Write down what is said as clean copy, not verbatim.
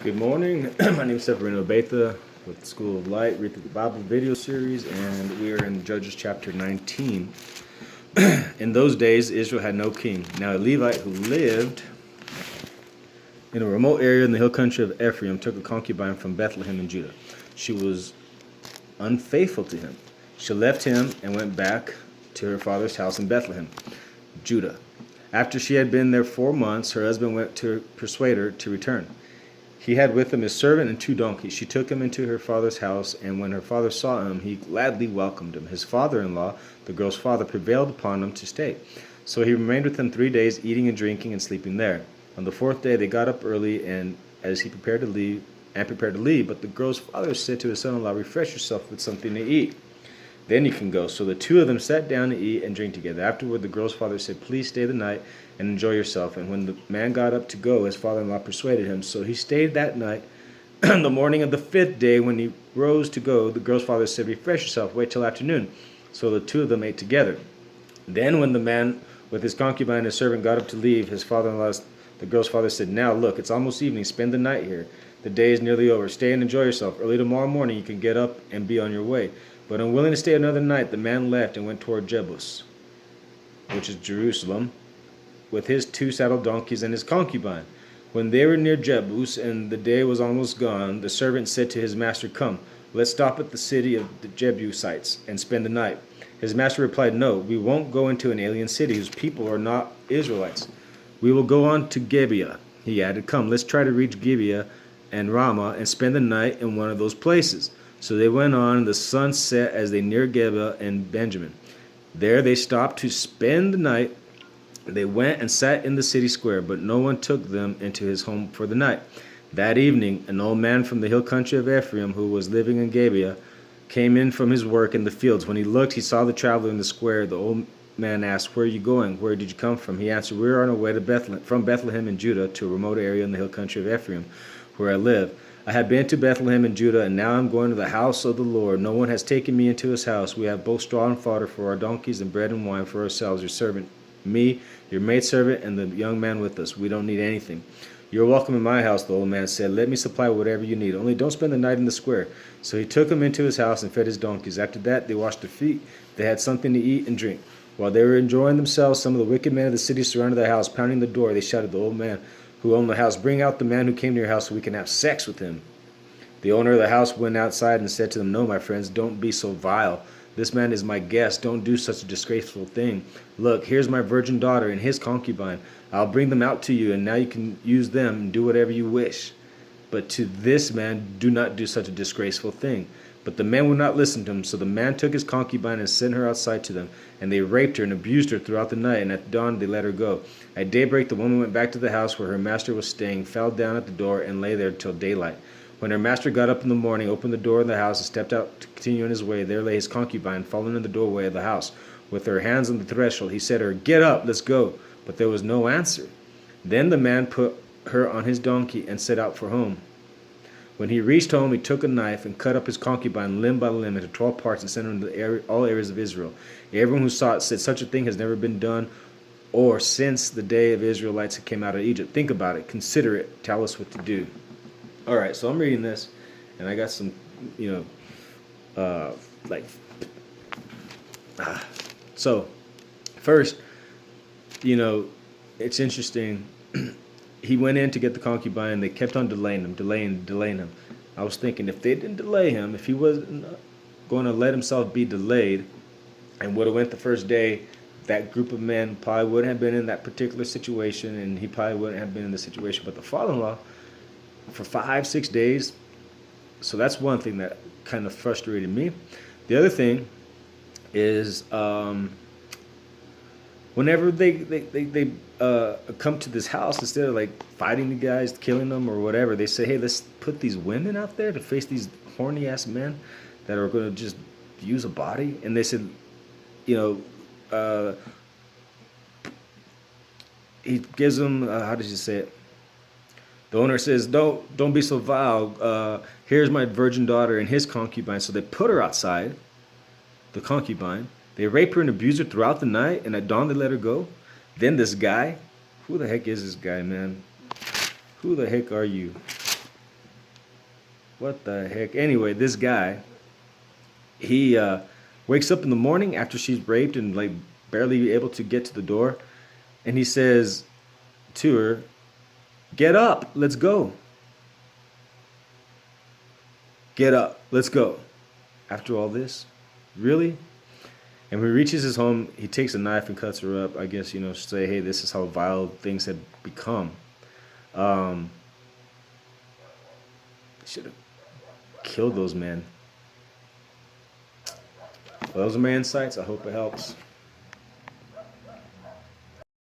Good morning. My name is Severino Betha with School of Light, Read Through the Bible video series, and we are in Judges chapter 19. In those days, Israel had no king. Now a Levite who lived in a remote area in the hill country of Ephraim took a concubine from Bethlehem in Judah. She was unfaithful to him. She left him and went back to her father's house in Bethlehem, Judah. After she had been there 4 months, her husband went to persuade her to return. He had with him his servant and 2 donkeys. She took him into her father's house, and when her father saw him, he gladly welcomed him. His father-in-law, the girl's father, prevailed upon him to stay. So he remained with them 3 days, eating and drinking and sleeping there. On the 4th day they got up early, and as he prepared to leave, but the girl's father said to his son-in-law, "Refresh yourself with something to eat. Then you can go." So the 2 of them sat down to eat and drink together. Afterward, the girl's father said, "Please stay the night and enjoy yourself." And when the man got up to go, his father-in-law persuaded him. So he stayed that night. On the morning of the 5th day, when he rose to go, the girl's father said, "Refresh yourself, wait till afternoon." So the 2 of them ate together. Then when the man with his concubine and his servant got up to leave, his father-in-law, the girl's father, said, "Now look, it's almost evening. Spend the night here. The day is nearly over. Stay and enjoy yourself. Early tomorrow morning you can get up and be on your way." But unwilling to stay another night, the man left and went toward Jebus, which is Jerusalem, with his 2 saddled donkeys and his concubine. When they were near Jebus and the day was almost gone, the servant said to his master, "Come, let's stop at the city of the Jebusites and spend the night." His master replied, "No, we won't go into an alien city whose people are not Israelites. We will go on to Gibeah." He added, "Come, let's try to reach Gibeah and Ramah and spend the night in one of those places." So they went on, and the sun set as they neared Gibeah and Benjamin. There they stopped to spend the night. They went and sat in the city square, but no one took them into his home for the night. That evening, an old man from the hill country of Ephraim, who was living in Gibeah, came in from his work in the fields. When he looked, he saw the traveler in the square. The old man asked, "Where are you going? Where did you come from?" He answered, "We are on our way to Bethlehem, from Bethlehem in Judah to a remote area in the hill country of Ephraim, where I live. I have been to Bethlehem in Judah, and now I'm going to the house of the Lord. No one has taken me into his house. We have both straw and fodder for our donkeys and bread and wine for ourselves, your servant, me, your maidservant, and the young man with us. We don't need anything." "You're welcome in my house," the old man said. "Let me supply whatever you need. Only don't spend the night in the square." So he took him into his house and fed his donkeys. After that, they washed their feet. They had something to eat and drink. While they were enjoying themselves, some of the wicked men of the city surrounded the house. Pounding the door, they shouted to the old man who owned the house, "Bring out the man who came to your house so we can have sex with him." The owner of the house went outside and said to them, "No, my friends, don't be so vile. This man is my guest. Don't do such a disgraceful thing. Look, here's my virgin daughter and his concubine. I'll bring them out to you, and now you can use them and do whatever you wish. But to this man, do not do such a disgraceful thing." But the man would not listen to him. So the man took his concubine and sent her outside to them. And they raped her and abused her throughout the night. And at dawn they let her go. At daybreak the woman went back to the house where her master was staying, fell down at the door, and lay there till daylight. When her master got up in the morning, opened the door of the house, and stepped out to continue on his way, there lay his concubine, fallen in the doorway of the house, with her hands on the threshold. He said to her, "Get up, let's go." But there was no answer. Then the man put her on his donkey and set out for home. When he reached home, he took a knife and cut up his concubine limb by limb into 12 parts and sent her into all areas of Israel. Everyone who saw it said, "Such a thing has never been done or since the day of Israelites came out of Egypt." Think about it. Consider it. Tell us what to do. All right, so I'm reading this, and I got some, So, first, it's interesting. He went in to get the concubine. They kept on delaying him. I was thinking, if they didn't delay him, if he wasn't going to let himself be delayed and would have went the first day, that group of men probably wouldn't have been in that particular situation, and he probably wouldn't have been in the situation. But the father-in-law, for 5-6 days, so that's one thing that kind of frustrated me. The other thing is, whenever they come to this house, instead of like fighting the guys, killing them or whatever, they say, "Hey, let's put these women out there to face these horny ass men that are going to just use a body." And they said, he gives them, how did you say it? The owner says, "Don't be so vile. Here's my virgin daughter and his concubine." So they put her outside, the concubine. They rape her and abuse her throughout the night, and at dawn they let her go. Then this guy, who the heck is this guy, man? Who the heck are you? What the heck? Anyway, this guy, he wakes up in the morning after she's raped and like barely able to get to the door, and he says to her, "Get up, let's go. Get up, let's go." After all this, really? And when he reaches his home, he takes a knife and cuts her up. I guess, say, hey, this is how vile things had become. Um, should have killed those men. Well, those are my insights. I hope it helps.